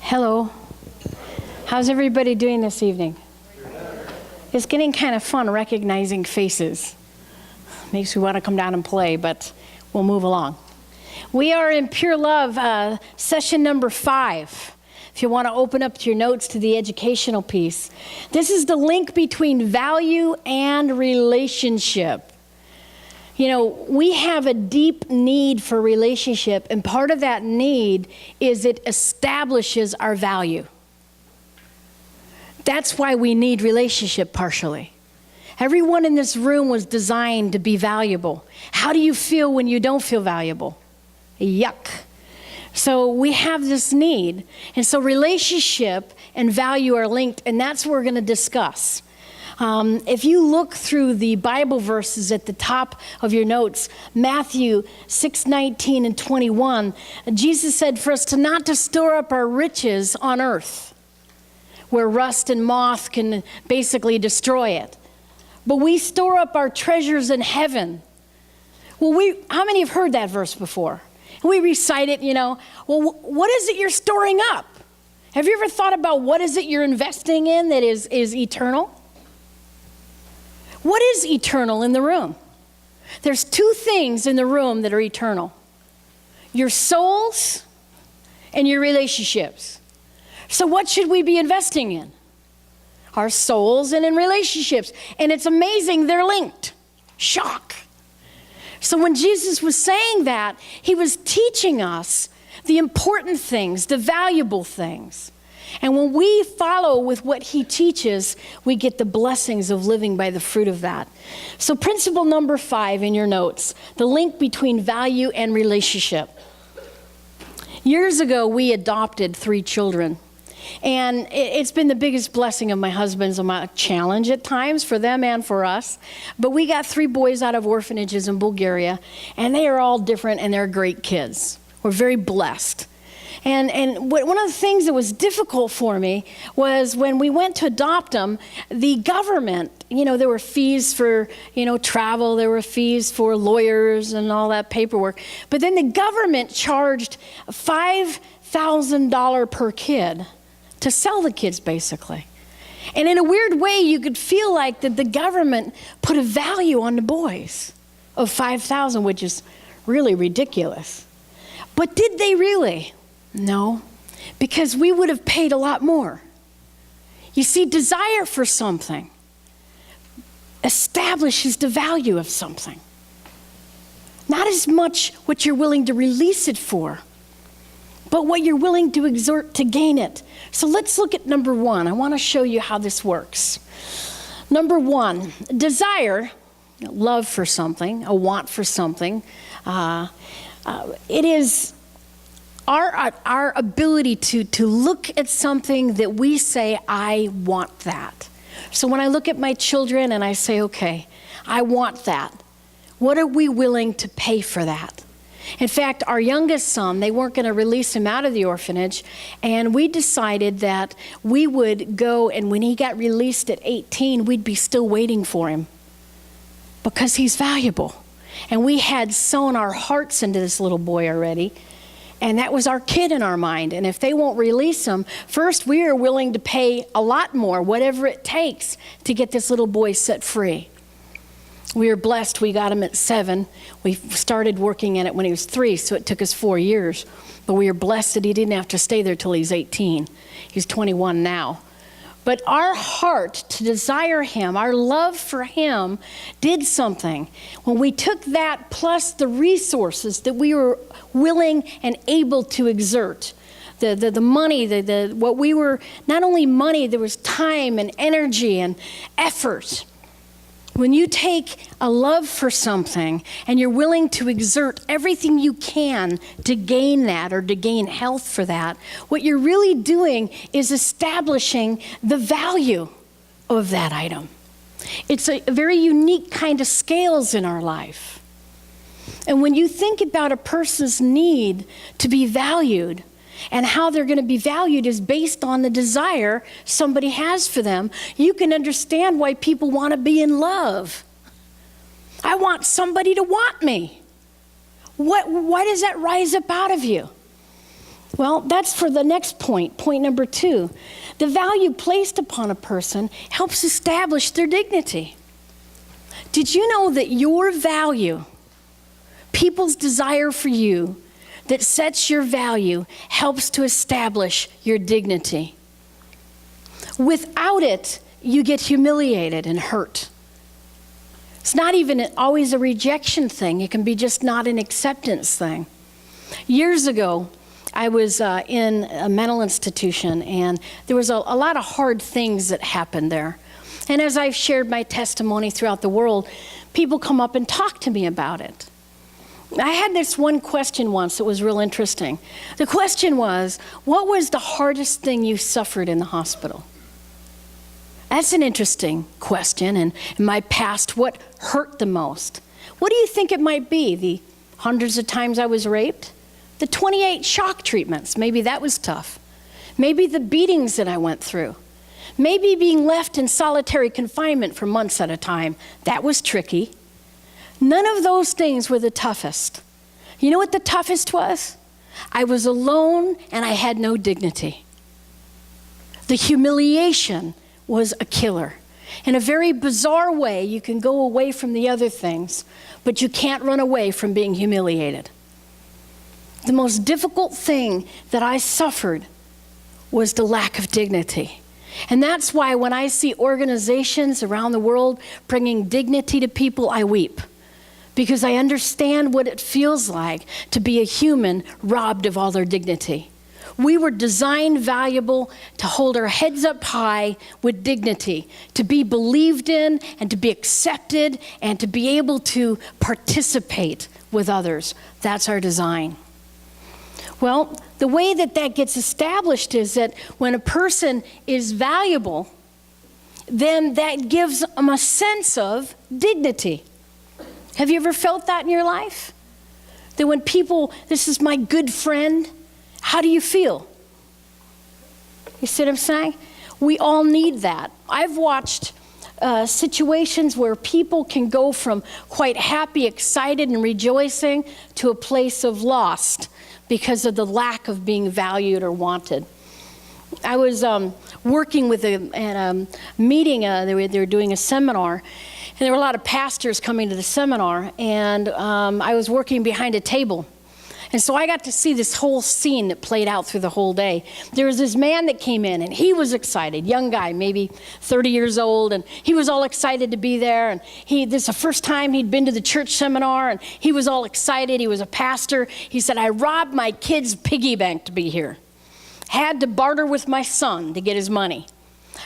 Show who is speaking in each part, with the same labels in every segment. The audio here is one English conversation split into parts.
Speaker 1: Hello. How's everybody doing this evening? It's getting kind of fun recognizing faces. Makes me want to come down and play, but we'll move along. We are in Pure Love, session number 5. If you want to open up your notes to the educational piece. This is the link between value and relationship. You know, we have a deep need for relationship, and part of that need is it establishes our value. That's why we need relationship partially. Everyone in this room was designed to be valuable. How do you feel when you don't feel valuable? Yuck. So we have this need. And so relationship and value are linked, and that's what we're going to discuss. If you look through the Bible verses at the top of your notes, Matthew 6:19 and 21, Jesus said for us not to store up our riches on earth, where rust and moth can basically destroy it. But we store up our treasures in heaven. Well, how many have heard that verse before? We recite it, well, what is it you're storing up? Have you ever thought about what is it you're investing in that is eternal? What is eternal in the room? There's 2 things in the room that are eternal. Your souls and your relationships. So what should we be investing in? Our souls and in relationships. And it's amazing they're linked. Shock. So when Jesus was saying that, he was teaching us the important things, the valuable things. And when we follow with what he teaches, we get the blessings of living by the fruit of that. So principle number 5 in your notes, the link between value and relationship. Years ago, we adopted 3 children. And it's been the biggest blessing of my husband's, a challenge at times for them and for us. But we got 3 boys out of orphanages in Bulgaria, and they are all different, and they're great kids. We're very blessed. And one of the things that was difficult for me was when we went to adopt them, the government, there were fees for, travel, there were fees for lawyers and all that paperwork. But then the government charged $5,000 per kid to sell the kids, basically. And in a weird way, you could feel like that the government put a value on the boys of $5,000, which is really ridiculous. But did they really? No, because we would have paid a lot more. You see, desire for something establishes the value of something. Not as much what you're willing to release it for, but what you're willing to exert to gain it. So let's look at number 1. I want to show you how this works. Number 1, desire, love for something, a want for something. It is our ability to look at something that we say, I want that. So when I look at my children and I say, okay, I want that, what are we willing to pay for that? In fact, our youngest son, they weren't going to release him out of the orphanage, and we decided that we would go, and when he got released at 18, we'd be still waiting for him because he's valuable. And we had sown our hearts into this little boy already, and that was our kid in our mind. And if they won't release him, first we are willing to pay a lot more, whatever it takes, to get this little boy set free. We were blessed. We got him at 7. We started working in it when he was 3, so it took us 4 years. But we were blessed that he didn't have to stay there till he's 18. He's 21 now. But our heart to desire him, our love for him, did something. When we took that plus the resources that we were willing and able to exert, the money, what we were, not only money, there was time and energy and effort. When you take a love for something and you're willing to exert everything you can to gain that or to gain health for that, what you're really doing is establishing the value of that item. It's a very unique kind of scales in our life. And when you think about a person's need to be valued, and how they're going to be valued is based on the desire somebody has for them, you can understand why people want to be in love. I want somebody to want me. Why does that rise up out of you? Well, that's for the next point, point number 2. The value placed upon a person helps establish their dignity. Did you know that your value, people's desire for you, that sets your value, helps to establish your dignity? Without it, you get humiliated and hurt. It's not even always a rejection thing. It can be just not an acceptance thing. Years ago, I was in a mental institution, and there was a lot of hard things that happened there. And as I've shared my testimony throughout the world, people come up and talk to me about it. I had this one question once that was real interesting. The question was, what was the hardest thing you suffered in the hospital? That's an interesting question. And in my past, what hurt the most? What do you think it might be? The hundreds of times I was raped? The 28 shock treatments, maybe that was tough. Maybe the beatings that I went through. Maybe being left in solitary confinement for months at a time. That was tricky. None of those things were the toughest. You know what the toughest was? I was alone and I had no dignity. The humiliation was a killer. In a very bizarre way, you can go away from the other things, but you can't run away from being humiliated. The most difficult thing that I suffered was the lack of dignity. And that's why when I see organizations around the world bringing dignity to people, I weep. Because I understand what it feels like to be a human robbed of all their dignity. We were designed valuable to hold our heads up high with dignity, to be believed in and to be accepted and to be able to participate with others. That's our design. Well, the way that gets established is that when a person is valuable, then that gives them a sense of dignity. Have you ever felt that in your life? That when people, this is my good friend, how do you feel? You see what I'm saying? We all need that. I've watched situations where people can go from quite happy, excited, and rejoicing to a place of lost because of the lack of being valued or wanted. I was working at a meeting, they were doing a seminar, and there were a lot of pastors coming to the seminar, and I was working behind a table. And so I got to see this whole scene that played out through the whole day. There was this man that came in, and he was excited, young guy, maybe 30 years old, and he was all excited to be there. And this is the first time he'd been to the church seminar, and he was all excited. He was a pastor. He said, I robbed my kid's piggy bank to be here. Had to barter with my son to get his money.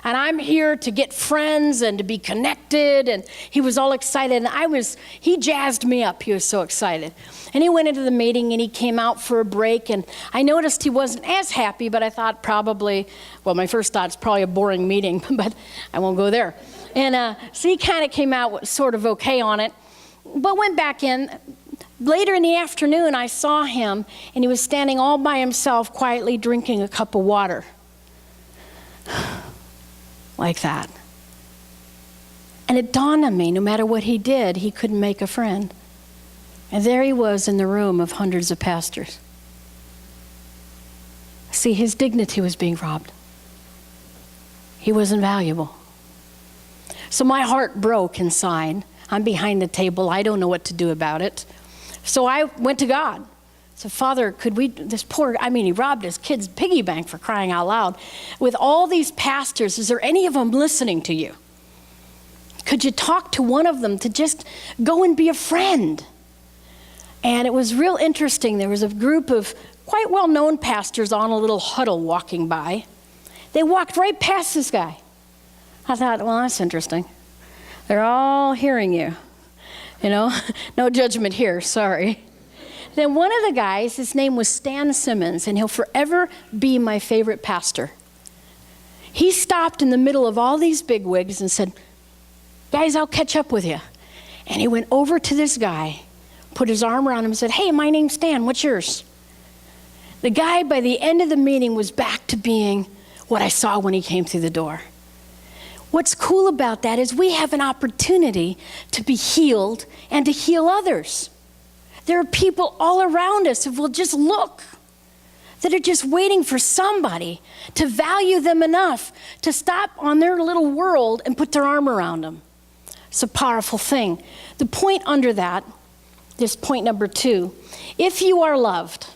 Speaker 1: And I'm here to get friends and to be connected. And he was all excited. And he jazzed me up. He was so excited. And he went into the meeting and he came out for a break. And I noticed he wasn't as happy, but I thought probably, well, my first thought is probably a boring meeting, but I won't go there. And so he kind of came out sort of okay on it, but went back in. Later in the afternoon, I saw him and he was standing all by himself, quietly drinking a cup of water. Like that. And it dawned on me, no matter what he did, he couldn't make a friend. And there he was in the room of hundreds of pastors. See, his dignity was being robbed. He wasn't valuable. So my heart broke inside. I'm behind the table. I don't know what to do about it. So I went to God. So, Father, he robbed his kid's piggy bank, for crying out loud. With all these pastors, is there any of them listening to you? Could you talk to one of them to just go and be a friend? And it was real interesting. There was a group of quite well-known pastors on a little huddle walking by. They walked right past this guy. I thought, well, that's interesting. They're all hearing you. You know, no judgment here, sorry. Then one of the guys, his name was Stan Simmons, and he'll forever be my favorite pastor. He stopped in the middle of all these bigwigs and said, guys, I'll catch up with you. And he went over to this guy, put his arm around him and said, hey, my name's Stan, what's yours? The guy, by the end of the meeting, was back to being what I saw when he came through the door. What's cool about that is we have an opportunity to be healed and to heal others. There are people all around us, if we'll just look, that are just waiting for somebody to value them enough to stop on their little world and put their arm around them. It's a powerful thing. The point under that, this point number 2, if you are loved,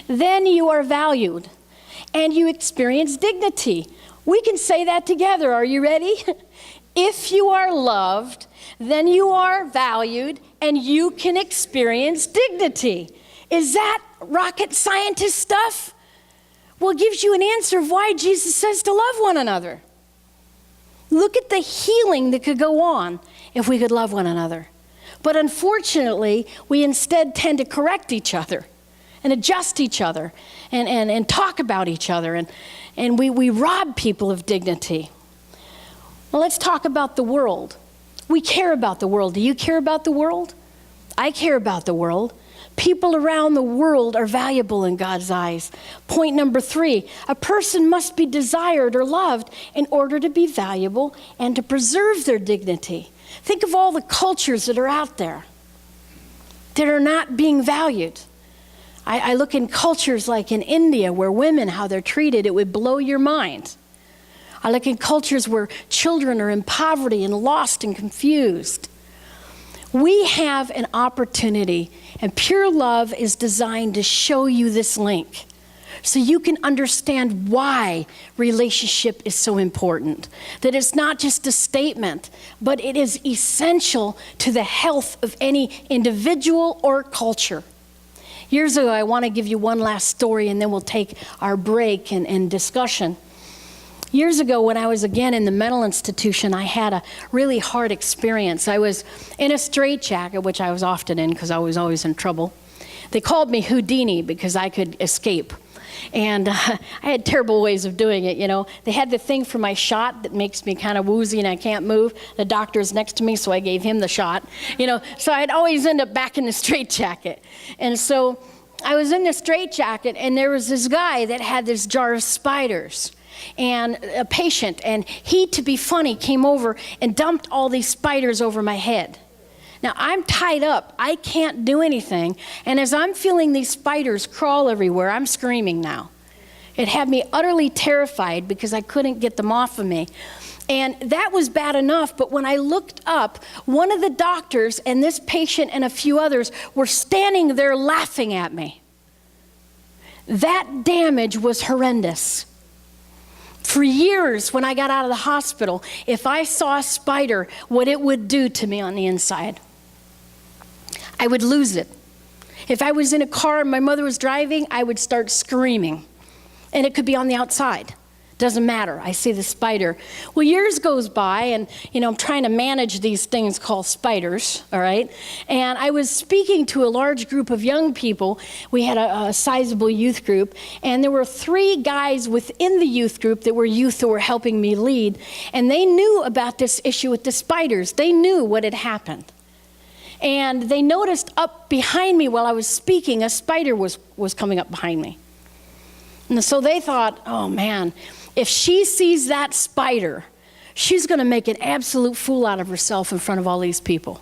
Speaker 1: then you are valued and you experience dignity. We can say that together. Are you ready? If you are loved, then you are valued and you can experience dignity. Is that rocket scientist stuff? Well, it gives you an answer of why Jesus says to love one another. Look at the healing that could go on if we could love one another. But unfortunately, we instead tend to correct each other and adjust each other and talk about each other. And we rob people of dignity. Well, let's talk about the world. We care about the world. Do you care about the world? I care about the world. People around the world are valuable in God's eyes. Point number 3, a person must be desired or loved in order to be valuable and to preserve their dignity. Think of all the cultures that are out there that are not being valued. I look in cultures like in India where women, how they're treated, it would blow your mind. I look in cultures where children are in poverty and lost and confused. We have an opportunity, and Pure Love is designed to show you this link so you can understand why relationship is so important. That it's not just a statement, but it is essential to the health of any individual or culture. Years ago, I want to give you one last story, and then we'll take our break and discussion. Years ago, when I was again in the mental institution, I had a really hard experience. I was in a straitjacket, which I was often in because I was always in trouble. They called me Houdini because I could escape. And I had terrible ways of doing it, you know. They had the thing for my shot that makes me kind of woozy and I can't move. The doctor's next to me, so I gave him the shot. You know, so I'd always end up back in the straitjacket. And so I was in the straitjacket, and there was this guy that had this jar of spiders. And a patient, and he, to be funny, came over and dumped all these spiders over my head. Now, I'm tied up. I can't do anything. And as I'm feeling these spiders crawl everywhere, I'm screaming now. It had me utterly terrified because I couldn't get them off of me. And that was bad enough, but when I looked up, one of the doctors and this patient and a few others were standing there laughing at me. That damage was horrendous. For years, when I got out of the hospital, if I saw a spider, what it would do to me on the inside, I would lose it. If I was in a car and my mother was driving, I would start screaming. And it could be on the outside. Doesn't matter. I see the spider. Well, years goes by, and I'm trying to manage these things called spiders, all right? And I was speaking to a large group of young people. We had a sizable youth group, and there were 3 guys within the youth group that were youth who were helping me lead, and they knew about this issue with the spiders. They knew what had happened. And they noticed up behind me while I was speaking, a spider was coming up behind me. And so they thought, oh man, if she sees that spider, she's going to make an absolute fool out of herself in front of all these people.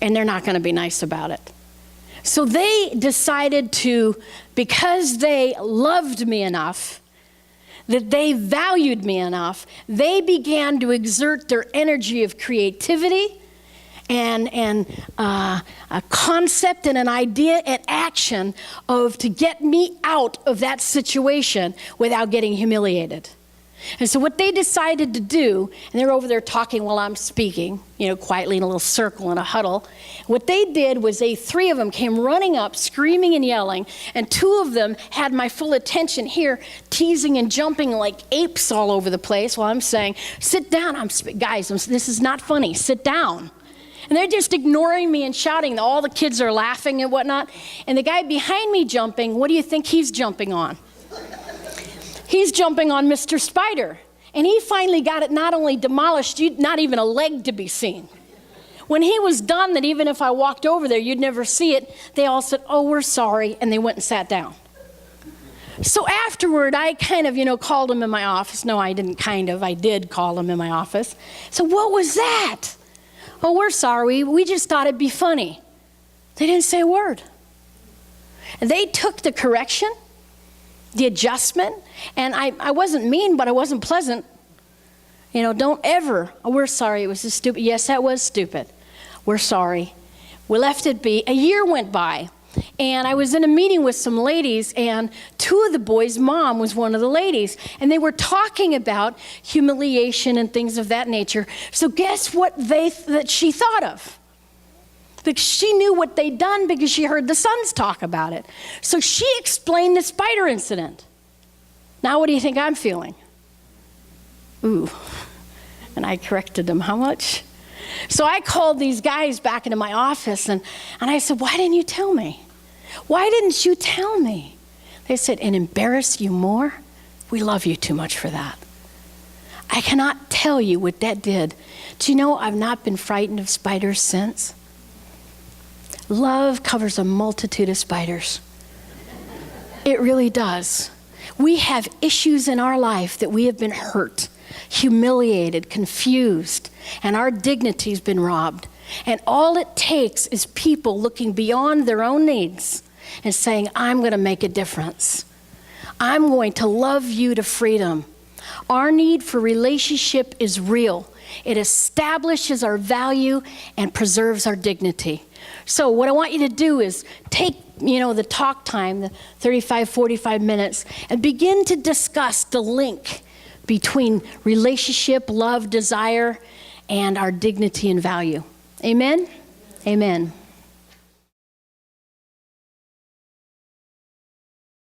Speaker 1: And they're not going to be nice about it. So they decided to, because they loved me enough, that they valued me enough, they began to exert their energy of creativity and a concept and an idea and action to get me out of that situation without getting humiliated. And so what they decided to do, and they're over there talking while I'm speaking, quietly in a little circle in a huddle. What they did was 3 of them came running up, screaming and yelling, and 2 of them had my full attention here, teasing and jumping like apes all over the place while I'm saying, sit down, guys, this is not funny, sit down. And they're just ignoring me and shouting. All the kids are laughing and whatnot. And the guy behind me jumping, what do you think he's jumping on? He's jumping on Mr. Spider. And he finally got it not only demolished, not even a leg to be seen. When he was done, that even if I walked over there, you'd never see it, they all said, oh, we're sorry, and they went and sat down. So afterward, I kind of, called him in my office. No, I didn't I did call him in my office. So what was that? Oh, we're sorry. We just thought it'd be funny. They didn't say a word. And they took the correction the adjustment. And I wasn't mean, but I wasn't pleasant. You know, don't ever, oh, we're sorry, it was just stupid. Yes, that was stupid. We're sorry. We left it be. A year went by, and I was in a meeting with some ladies, and two of the boys' mom was one of the ladies, and they were talking about humiliation and things of that nature. So guess what that she thought of? Because she knew what they'd done because she heard the sons talk about it. So she explained the spider incident. Now what do you think I'm feeling? Ooh. And I corrected them. How much? So I called these guys back into my office, and I said, why didn't you tell me? Why didn't you tell me? They said, it embarrassed you more? We love you too much for that. I cannot tell you what that did. Do you know I've not been frightened of spiders since? Love covers a multitude of spiders. It really does. We have issues in our life that we have been hurt, humiliated, confused, and our dignity's been robbed. And all it takes is people looking beyond their own needs and saying, I'm going to make a difference. I'm going to love you to freedom. Our need for relationship is real. It establishes our value and preserves our dignity. So what I want you to do is take, the talk time, the 35, 45 minutes, and begin to discuss the link between relationship, love, desire, and our dignity and value. Amen? Amen.